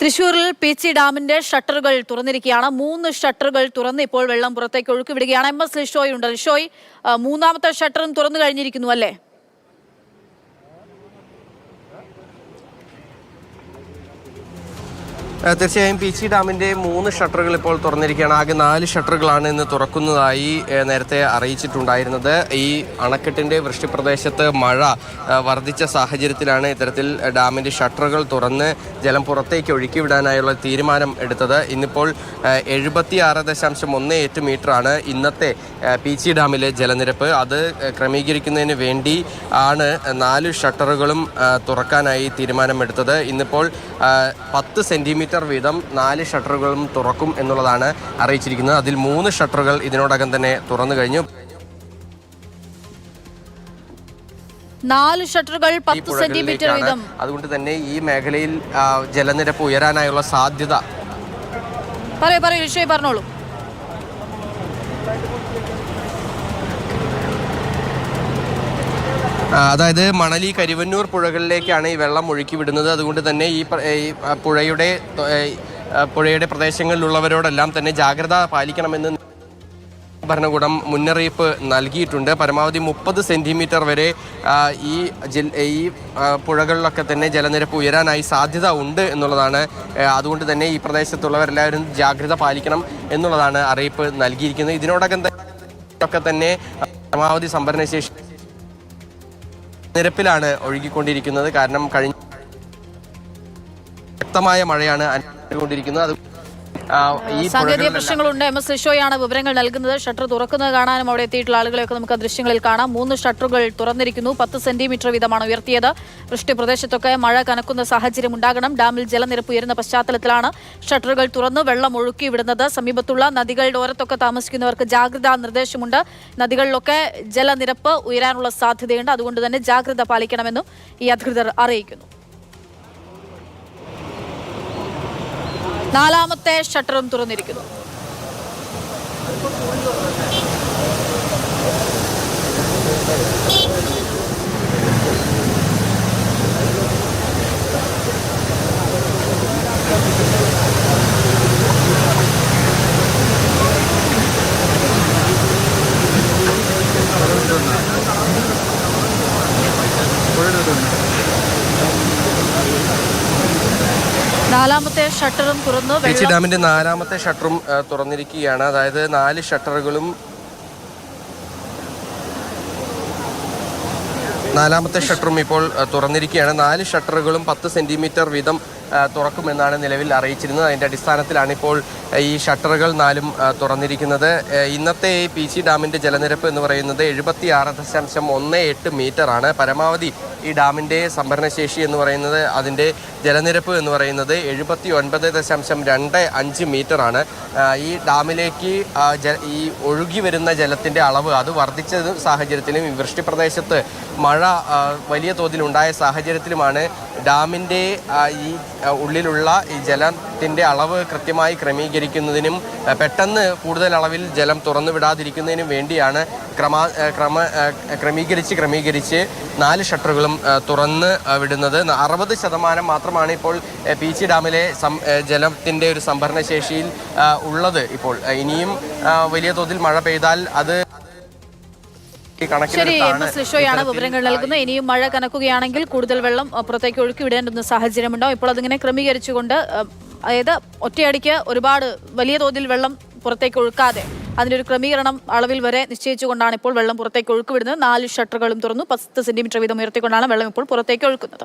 തൃശൂരിൽ പീച്ചി ഡാമിന്റെ ഷട്ടറുകൾ തുറന്നിരിക്കുകയാണ്. 3 ഷട്ടറുകൾ തുറന്ന് ഇപ്പോൾ വെള്ളം പുറത്തേക്ക് ഒഴുക്കി വിടുകയാണ്. MS ലിഷോയ് ഉണ്ട്. ലിഷോയ്, മൂന്നാമത്തെ ഷട്ടറും തുറന്നു കഴിഞ്ഞിരിക്കുന്നു അല്ലേ? തീർച്ചയായും പീച്ചി ഡാമിൻ്റെ 3 ഷട്ടറുകൾ ഇപ്പോൾ തുറന്നിരിക്കുകയാണ്. ആകെ 4 ഷട്ടറുകളാണ് ഇന്ന് തുറക്കുന്നതായി നേരത്തെ അറിയിച്ചിട്ടുണ്ടായിരുന്നത്. ഈ അണക്കെട്ടിൻ്റെ വൃഷ്ടിപ്രദേശത്ത് മഴ വർദ്ധിച്ച സാഹചര്യത്തിലാണ് ഇത്തരത്തിൽ ഡാമിൻ്റെ ഷട്ടറുകൾ തുറന്ന് ജലം പുറത്തേക്ക് ഒഴുക്കിവിടാനായുള്ള തീരുമാനം എടുത്തത്. ഇന്നിപ്പോൾ 76.18 മീറ്ററാണ് ഇന്നത്തെ പീച്ചി ഡാമിലെ ജലനിരപ്പ്. അത് ക്രമീകരിക്കുന്നതിന് വേണ്ടി ആണ് 4 ഷട്ടറുകളും തുറക്കാനായി തീരുമാനമെടുത്തത്. ഇന്നിപ്പോൾ 10 സെൻറ്റിമീറ്റർ വീതം 4 ഷട്ടറുകളും തുറക്കും എന്നുള്ളതാണ് അറിയിച്ചിരിക്കുന്നത്. അതിൽ 3 ഷട്ടറുകൾ ഇതിനോടകം തന്നെ തുറന്നു കഴിഞ്ഞു. 4 ഷട്ടറുകൾ 10 സെന്റിമീറ്റർ വീതം. അതുകൊണ്ട് തന്നെ ഈ മേഖലയിൽ ജലനിരപ്പ് ഉയരാനായുള്ള സാധ്യത പറഞ്ഞോളൂ. അതായത് മണലി കരിവന്നൂർ പുഴകളിലേക്കാണ് ഈ വെള്ളം ഒഴുക്കി വിടുന്നത്. അതുകൊണ്ട് തന്നെ ഈ പുഴയുടെ പ്രദേശങ്ങളിലുള്ളവരോടെല്ലാം തന്നെ ജാഗ്രത പാലിക്കണമെന്ന് ഭരണകൂടം മുന്നറിയിപ്പ് നൽകിയിട്ടുണ്ട്. പരമാവധി 30 സെൻറ്റിമീറ്റർ വരെ ഈ പുഴകളിലൊക്കെ തന്നെ ജലനിരപ്പ് ഉയരാനായി സാധ്യത ഉണ്ട് എന്നുള്ളതാണ്. അതുകൊണ്ട് തന്നെ ഈ പ്രദേശത്തുള്ളവരെല്ലാവരും ജാഗ്രത പാലിക്കണം എന്നുള്ളതാണ് അറിയിപ്പ് നൽകിയിരിക്കുന്നത്. ഇതിനോടകം തന്നെ പരമാവധി സംഭരണശേഷി നിരപ്പിലാണ് ഒഴുകിക്കൊണ്ടിരിക്കുന്നത്. കാരണം കഴിഞ്ഞ ശക്തമായ മഴയാണ് അനുഭവിച്ചുകൊണ്ടിരിക്കുന്നത്. സാങ്കേതിക പ്രശ്നങ്ങളുണ്ട്. MS ലിഷോയാണ് വിവരങ്ങൾ നൽകുന്നത്. ഷട്ടർ തുറക്കുന്നത് കാണാനും അവിടെ എത്തിയിട്ടുള്ള ആളുകളെയൊക്കെ നമുക്ക് ദൃശ്യങ്ങളിൽ കാണാം. 3 ഷട്ടറുകൾ തുറന്നിരിക്കുന്നു. 10 സെന്റിമീറ്റർ വീതമാണ് ഉയർത്തിയത്. വൃഷ്ടി പ്രദേശത്തൊക്കെ മഴ കനക്കുന്ന സാഹചര്യം ഉണ്ടാകണം. ഡാമിൽ ജലനിരപ്പ് ഉയരുന്ന പശ്ചാത്തലത്തിലാണ് ഷട്ടറുകൾ തുറന്ന് വെള്ളം ഒഴുക്കി വിടുന്നത്. സമീപത്തുള്ള നദികളുടെ ഓരത്തൊക്കെ താമസിക്കുന്നവർക്ക് ജാഗ്രതാ നിർദ്ദേശമുണ്ട്. നദികളിലൊക്കെ ജലനിരപ്പ് ഉയരാനുള്ള സാധ്യതയുണ്ട്. അതുകൊണ്ട് തന്നെ ജാഗ്രത പാലിക്കണമെന്നും ഈ അധികൃതർ അറിയിക്കുന്നു. 4ാമത്തെ ഷട്ടറും തുറന്നിരിക്കുന്നു. നാലാമത്തെ ഷട്ടറും തുറന്നു. പീച്ചി ഡാമിന്റെ 4ാമത്തെ ഷട്ടറും തുറന്നിരിക്കുകയാണ്. അതായത് 4 ഷട്ടറുകളും 4ാമത്തെ ഷട്ടറും ഇപ്പോൾ തുറന്നിരിക്കുകയാണ്. 4 ഷട്ടറുകളും 10 സെൻറ്റിമീറ്റർ വീതം തുറക്കുമെന്നാണ് നിലവിൽ അറിയിച്ചിരുന്നത്. അതിൻ്റെ അടിസ്ഥാനത്തിലാണ് ഇപ്പോൾ ഈ ഷട്ടറുകൾ 4ഉം തുറന്നിരിക്കുന്നത്. ഇന്നത്തെ പീച്ചി ഡാമിൻ്റെ ജലനിരപ്പ് എന്ന് പറയുന്നത് 76.18 മീറ്ററാണ്. പരമാവധി ഈ ഡാമിൻ്റെ സംഭരണശേഷി എന്ന് പറയുന്നത്, അതിൻ്റെ ജലനിരപ്പ് എന്ന് പറയുന്നത് 79.25 മീറ്ററാണ്. ഈ ഡാമിലേക്ക് ഈ ഒഴുകി വരുന്ന ജലത്തിൻ്റെ അളവ് അത് വർദ്ധിച്ച സാഹചര്യത്തിലും ഈ വൃഷ്ടിപ്രദേശത്ത് മഴ വലിയ തോതിലുണ്ടായ സാഹചര്യത്തിലുമാണ് ഡാമിൻ്റെ ഈ ഉള്ളിലുള്ള ഈ ജലത്തിൻ്റെ അളവ് കൃത്യമായി ക്രമീകരിക്കുന്നതിനും പെട്ടെന്ന് കൂടുതൽ അളവിൽ ജലം തുറന്നു വിടാതിരിക്കുന്നതിനും വേണ്ടിയാണ് ക്രമീകരിച്ച് 4 ഷട്ടറുകളും തുറന്ന് വിടുന്നത്. 60% മാത്രമാണ് ഇപ്പോൾ പീച്ചി ഡാമിലെ ജലത്തിൻ്റെ ഒരു സംഭരണശേഷിയിൽ ഉള്ളത്. ഇപ്പോൾ ഇനിയും വലിയ തോതിൽ മഴ പെയ്താൽ അത് ശരി. MS ലിഷോയാണ് വിവരങ്ങൾ നൽകുന്നത്. ഇനിയും മഴ കനക്കുകയാണെങ്കിൽ കൂടുതൽ വെള്ളം പുറത്തേക്ക് ഒഴുക്കി വിടേണ്ടുന്ന സാഹചര്യമുണ്ടാവും. ഇപ്പോൾ അതിങ്ങനെ ക്രമീകരിച്ചുകൊണ്ട്, അതായത് ഒറ്റയടിക്ക് ഒരുപാട് വലിയ തോതിൽ വെള്ളം പുറത്തേക്ക് ഒഴുക്കാതെ അതിൻ്റെ ഒരു ക്രമീകരണം അളവിൽ വരെ നിശ്ചയിച്ചുകൊണ്ടാണ് ഇപ്പോൾ വെള്ളം പുറത്തേക്ക് ഒഴുക്കി വിടുന്നത്. 4 ഷട്ടറുകളും തുറന്നു. 10 സെന്റിമീറ്റർ വീതം ഉയർത്തിക്കൊണ്ടാണ് വെള്ളം ഇപ്പോൾ പുറത്തേക്ക് ഒഴുക്കുന്നത്.